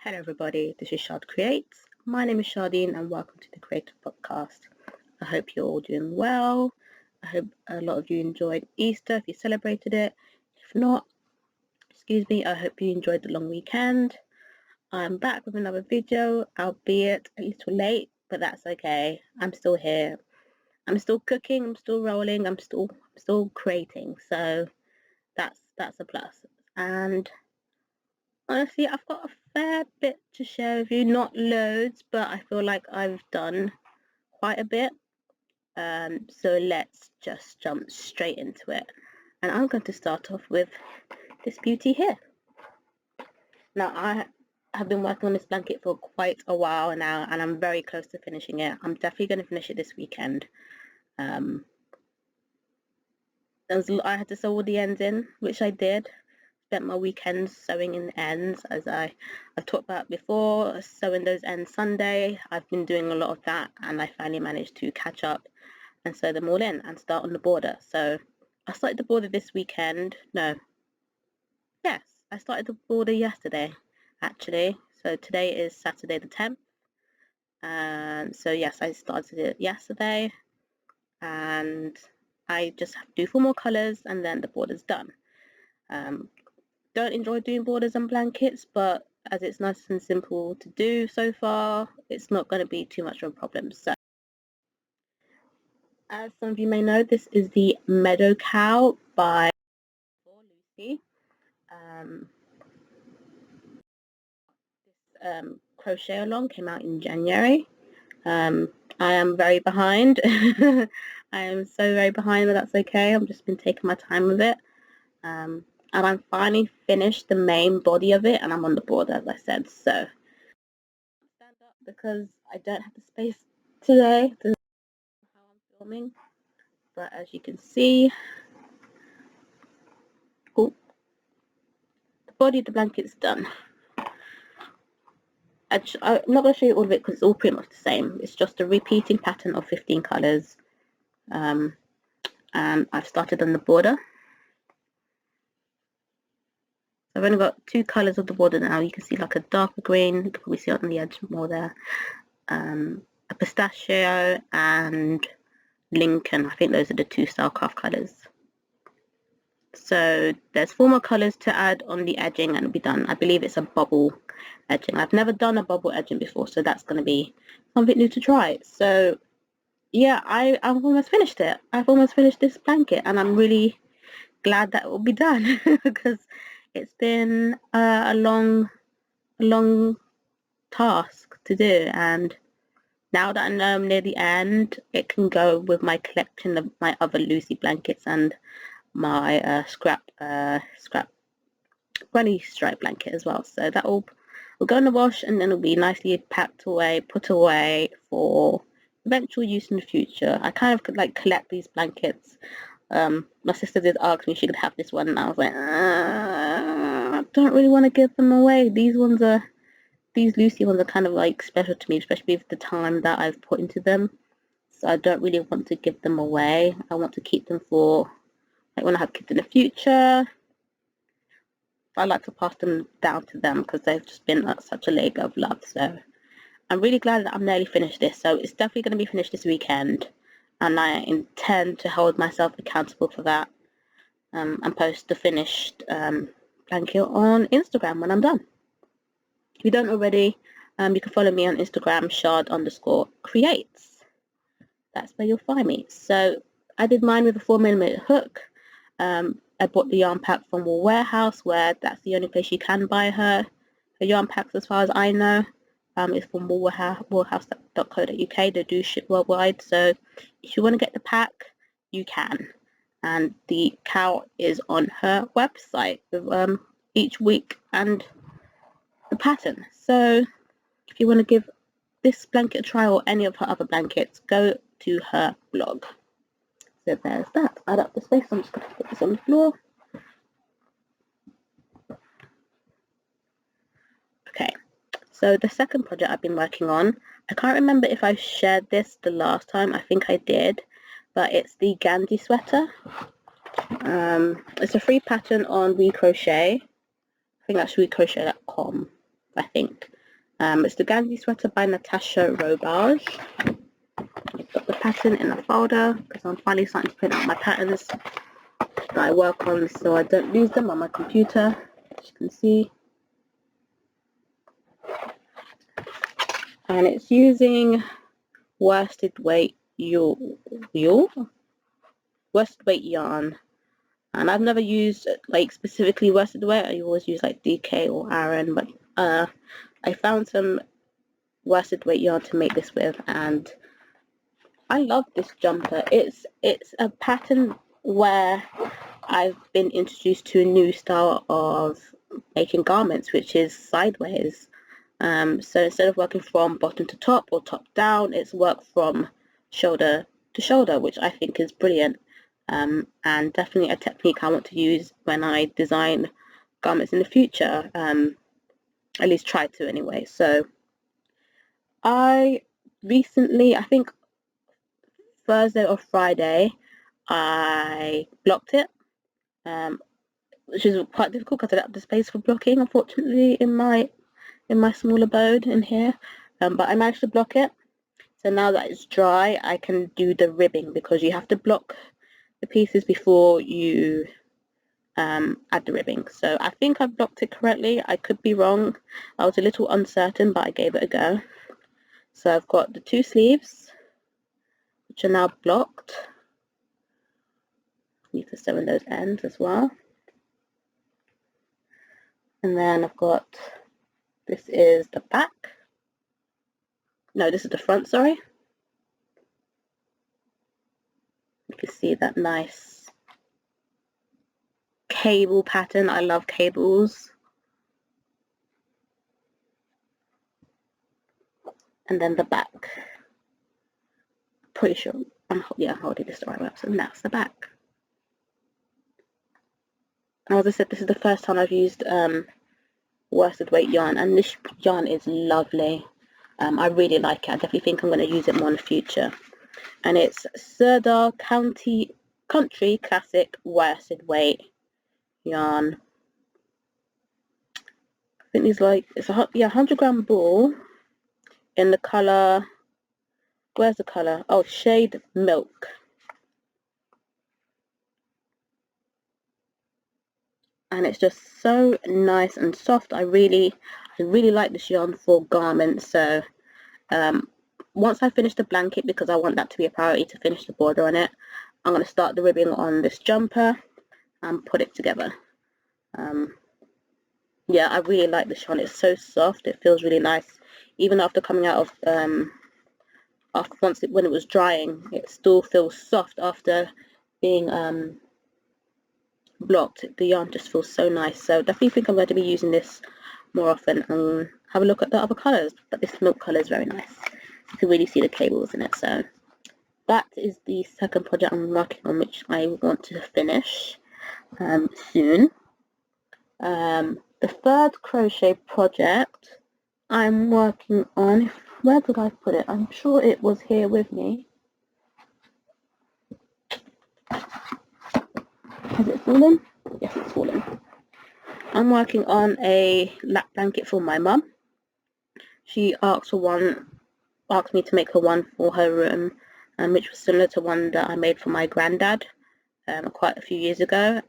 Hello everybody, this is Shard Creates. My name is Shardine and welcome to the Creative Podcast. I hope you're all doing well. I hope a lot of you enjoyed Easter if you celebrated it. If not, I hope you enjoyed the long weekend. I'm back with another video, albeit a little late, but that's okay. I'm still here. I'm still cooking, I'm still rolling, I'm still creating. So that's a plus. And honestly, I've got a fair bit to share with you, not loads, but I feel like I've done quite a bit. So let's just jump straight into it. And I'm going to start off with this beauty here. Now, I have been working on this blanket for quite a while now, and I'm very close to finishing it. I'm definitely going to finish it this weekend. I had to sew all the ends in, which I did. Spent my weekends sewing in ends, as I've talked about before, sewing those ends Sunday. I've been doing a lot of that, and I finally managed to catch up and sew them all in and start on the border. So I started the border this weekend. I started the border yesterday, actually. So today is Saturday the 10th. And so yes, I started it yesterday, and I just have to do 4 more colors and then the border's done. Don't enjoy doing borders and blankets, but as it's nice and simple to do so far, it's not going to be too much of a problem. So as some of you may know, this is the Meadow Cow by Lucy. This crochet along came out in January. I am very behind. I am so very behind, but that's okay. I've just been taking my time with it. And I'm finally finished the main body of it, and I'm on the border, as I said. So stand up because I don't have the space today to how I'm filming. But as you can see, the body of the blanket's done. I'm not going to show you all of it because it's all pretty much the same. It's just a repeating pattern of 15 colours. And I've started on the border. I've only got 2 colours of the border now. You can see like a darker green, you can probably see it on the edge more there. A pistachio and Lincoln. I think those are the 2 Starcraft colours. So there's 4 more colours to add on the edging and it'll be done. I believe it's a bubble edging. I've never done a bubble edging before, so that's going to be something new to try. So yeah, I've almost finished it. I've almost finished this blanket, and I'm really glad that it will be done because it's been a long task to do, and now that I know I'm near the end, it can go with my collection of my other Lucy blankets and my scrap bunny stripe blanket as well. So that will go in the wash, and then it'll be nicely packed away, put away for eventual use in the future. I kind of like collect these blankets. My sister did ask me if she could have this one, and I was like, I don't really want to give them away. These Lucy ones are kind of like special to me, especially with the time that I've put into them. So I don't really want to give them away. I want to keep them for like when I have kids in the future. I like to pass them down to them because they've just been such a labour of love. So I'm really glad that I'm nearly finished this. So it's definitely going to be finished this weekend, and I intend to hold myself accountable for that and post the finished blanket on Instagram when I'm done. If you don't already, you can follow me on Instagram, shard_creates. That's where you'll find me. So I did mine with a 4mm hook. I bought the yarn pack from Wool Warehouse, where that's the only place you can buy her yarn packs as far as I know. It's from woolhouse.co.uk. They do ship worldwide, so if you want to get the pack, you can. And the cow is on her website with each week and the pattern. So if you want to give this blanket a try or any of her other blankets, go to her blog. So there's that. Add up the space. I'm just going to put this on the floor. Okay, so the second project I've been working on, I can't remember if I shared this the last time. I think I did, but it's the Gandhi sweater. It's a free pattern on WeCrochet. I think that's WeCrochet.com. I think. It's the Gandhi sweater by Natasha Robage. I've got the pattern in a folder because I'm finally starting to print out my patterns that I work on so I don't lose them on my computer, as you can see. And it's using worsted weight worsted weight yarn. And I've never used like specifically worsted weight. I always use like DK or Aran, but I found some worsted weight yarn to make this with, and I love this jumper. It's a pattern where I've been introduced to a new style of making garments, which is sideways. So instead of working from bottom to top or top down, it's worked from shoulder to shoulder, which I think is brilliant. And definitely a technique I want to use when I design garments in the future, at least try to anyway. So I recently, I think Thursday or Friday, I blocked it, which is quite difficult because I don't have the space for blocking, unfortunately, in my small abode in here. But I managed to block it. So now that it's dry, I can do the ribbing, because you have to block the pieces before you add the ribbing. So I think I've blocked it correctly. I could be wrong. I was a little uncertain, but I gave it a go. So I've got the 2 sleeves, which are now blocked. Need to sew in those ends as well. And then I've got, this is the back. No, this is the front, sorry. You can see that nice cable pattern. I love cables. And then the back. Pretty sure I'm holding this the right way up, so that's the back. And as I said, this is the first time I've used worsted weight yarn, and this yarn is lovely. I really like it. I definitely think I'm going to use it more in the future. And it's Sirdar Country Classic worsted weight yarn. I think it's like, it's a 100-gram ball in the colour, where's the colour? Oh, shade milk. And it's just so nice and soft. I really like this yarn for garments. So once I finish the blanket, because I want that to be a priority to finish the border on it, I'm going to start the ribbing on this jumper and put it together. Yeah, I really like this yarn. It's so soft. It feels really nice. Even after coming out of when it was drying, it still feels soft after being blocked. The yarn just feels so nice. So definitely think I'm going to be using this more often, and have a look at the other colours. But this milk colour is very nice. You can really see the cables in it. So that is the second project I'm working on, which I want to finish soon. The third crochet project I'm working on, where did I put it? I'm sure it was here with me. Has it fallen? Yes, it's fallen. I'm working on a lap blanket for my mum. She asked me to make her one for her room, which was similar to one that I made for my granddad quite a few years ago.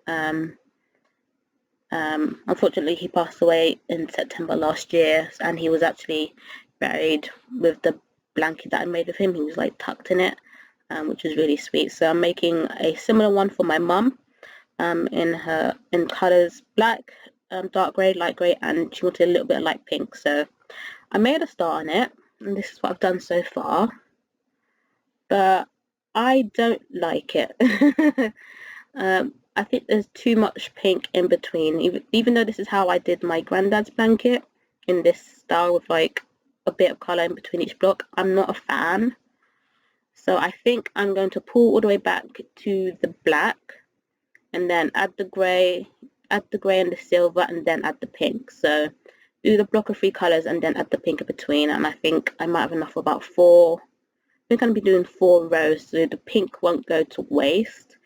Unfortunately, he passed away in September last year, and he was actually buried with the blanket that I made with him. He was like tucked in it, which is really sweet. So I'm making a similar one for my mum, in colours black, dark grey, light grey, and she wanted a little bit of light pink. So I made a start on it, and this is what I've done so far. But I don't like it. I think there's too much pink in between, even though this is how I did my granddad's blanket, in this style with like a bit of colour in between each block. I'm not a fan. So I think I'm going to pull all the way back to the black, and then add the grey and the silver, and then add the pink. So do the block of 3 colours and then add the pink in between, and I think I might have enough for about 4. I think I'm going to be doing 4 rows, so the pink won't go to waste.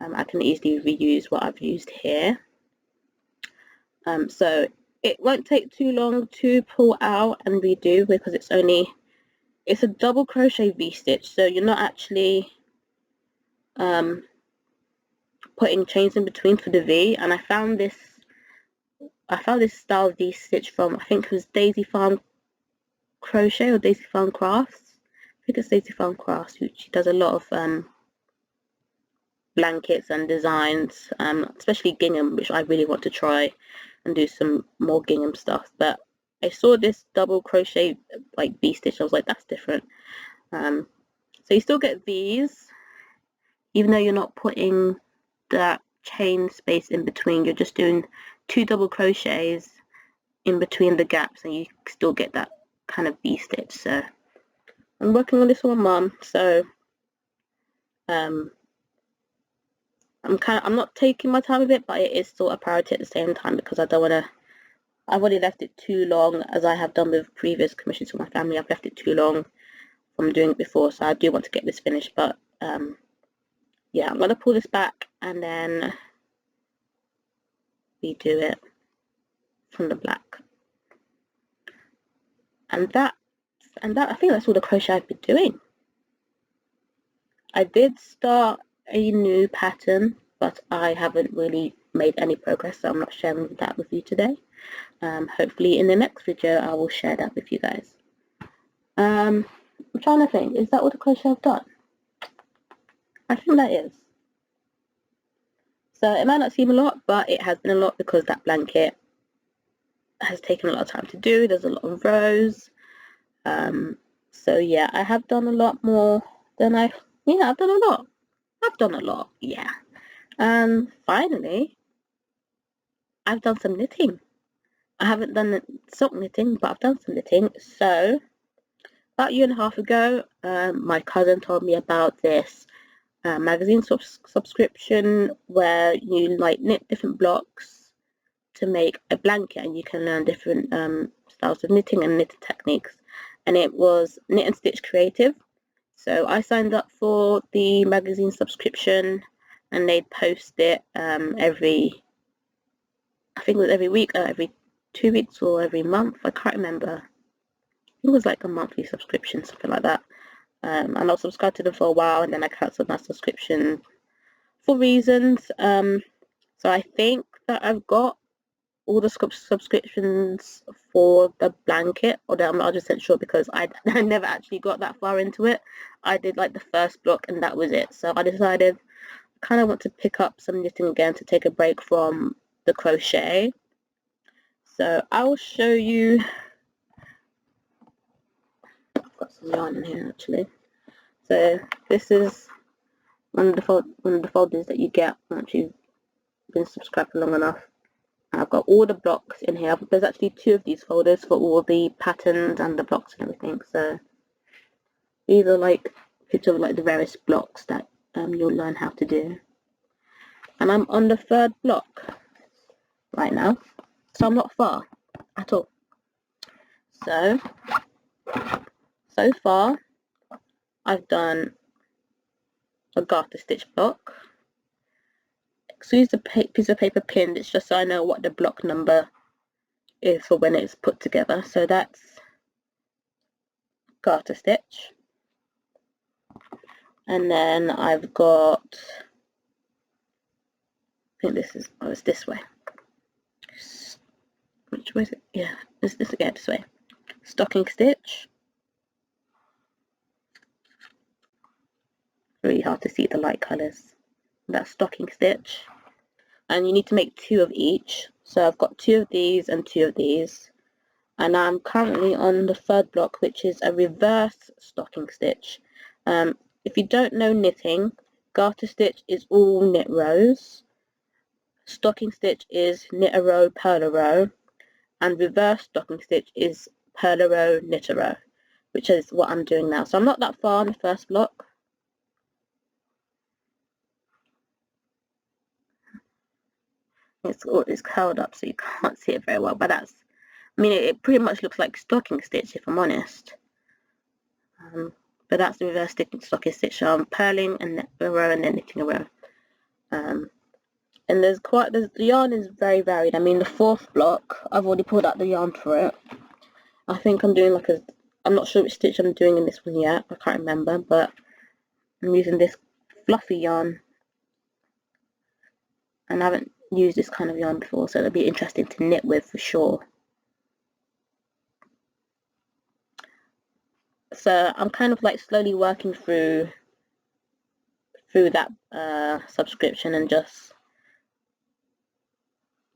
I can easily reuse what I've used here. So it won't take too long to pull out and redo, because it's a double crochet V-stitch, so you're not actually putting chains in between for the V. And I found this style V-stitch from, I think it was Daisy Farm Crochet or Daisy Farm Crafts. I think it's Daisy Farm Crafts, which does a lot of blankets and designs, especially gingham, which I really want to try and do some more gingham stuff. But I saw this double crochet like V-stitch. I was like, that's different. So you still get V's, even though you're not putting that chain space in between. You're just doing 2 double crochets in between the gaps, and you still get that kind of V-stitch. So I'm working on this one, Mum. So I'm not taking my time with it, but it is still a priority at the same time, because I don't want to. I've already left it too long, as I have done with previous commissions for my family. I've left it too long from doing it before, so I do want to get this finished. But yeah, I'm gonna pull this back and then redo it from the black. And that I think that's all the crochet I've been doing. I did start a new pattern, but I haven't really made any progress, so I'm not sharing that with you today. Hopefully in the next video I will share that with you guys. I'm trying to think, is that all the crochet I've done? I think that is. So it might not seem a lot, but it has been a lot, because that blanket has taken a lot of time to do. There's a lot of rows. So yeah, I have done a lot more than I've done a lot. Yeah. Finally, I've done some knitting. I haven't done sock knitting, but I've done some knitting. So about a year and a half ago, my cousin told me about this magazine subscription where you like knit different blocks to make a blanket, and you can learn different styles of knitting and knitting techniques. And it was Knit and Stitch Creative. So I signed up for the magazine subscription, and they'd post it every, I think it was every week, or every 2 weeks, or every month. I can't remember. It was like a monthly subscription, something like that. And I was subscribed to them for a while, and then I cancelled my subscription for reasons. So I think that I've got all the subscriptions for the blanket, although I'm not 100% sure, because I never actually got that far into it. I did like the first block and that was it. So I decided I kind of want to pick up some knitting again to take a break from the crochet. So I will show you. I've got some yarn in here actually. So this is one of the folders that you get once you've been subscribed for long enough. I've got all the blocks in here. There's actually 2 of these folders for all the patterns and the blocks and everything. So these are like pictures of like the various blocks that you'll learn how to do. And I'm on the 3rd block right now, so I'm not far at all. So far I've done a garter stitch block. Use the piece of paper pinned. It's just so I know what the block number is for when it's put together. So that's garter stitch, and then I've got, I think this is, oh, it's this way. Which way is it? Yeah, it's this again, this way. Stocking stitch. Really hard to see the light colours. That's stocking stitch, and you need to make 2 of each. So I've got 2 of these and 2 of these, and I'm currently on the 3rd block, which is a reverse stocking stitch. If you don't know knitting, garter stitch is all knit rows, stocking stitch is knit a row, purl a row, and reverse stocking stitch is purl a row, knit a row, which is what I'm doing now. So I'm not that far on the 1st block. It's curled up, so you can't see it very well, but that's, I mean, it pretty much looks like stocking stitch, if I'm honest. But that's the reverse stocking stitch. So I'm purling and a row and then knitting a row. And the yarn is very varied. I mean, the fourth block, I've already pulled out the yarn for it. I think I'm doing I'm not sure which stitch I'm doing in this one yet. I can't remember, but I'm using this fluffy yarn, and I haven't used this kind of yarn before, so it'll be interesting to knit with for sure. So I'm kind of like slowly working through that subscription and just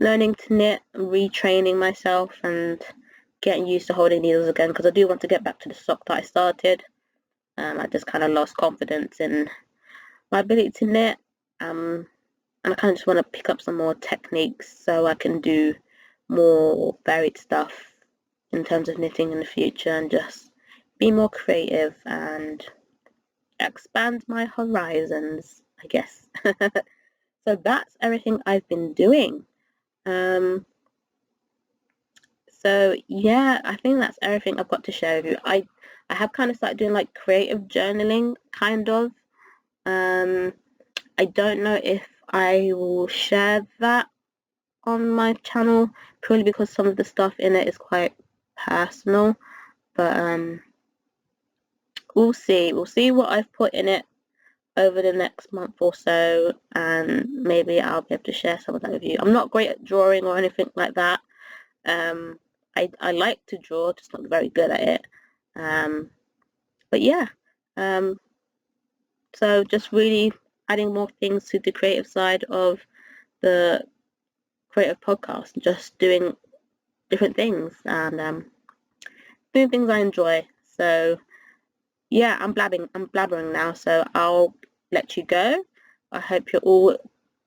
learning to knit and retraining myself and getting used to holding needles again, because I do want to get back to the sock that I started. I just kind of lost confidence in my ability to knit, and I kind of just want to pick up some more techniques so I can do more varied stuff in terms of knitting in the future and just be more creative and expand my horizons, I guess. So that's everything I've been doing. So yeah, I think that's everything I've got to share with you. I have kind of started doing like creative journaling, kind of. I don't know if I will share that on my channel, purely because some of the stuff in it is quite personal, but we'll see. We'll see what I've put in it over the next month or so, and maybe I'll be able to share some of that with you. I'm not great at drawing or anything like that. I like to draw, just not very good at it. But yeah, so just really adding more things to the creative side of the creative podcast, just doing different things and doing things I enjoy. So yeah, I'm blabbering now, so I'll let you go. I hope you're all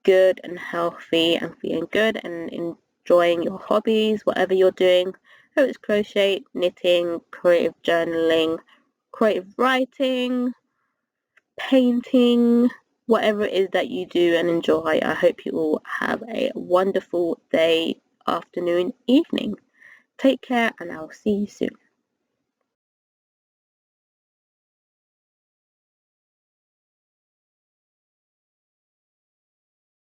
good and healthy and feeling good and enjoying your hobbies, whatever you're doing. Whether it's crochet, knitting, creative journaling, creative writing, painting, whatever it is that you do and enjoy. I hope you all have a wonderful day, afternoon, evening. Take care, and I'll see you soon.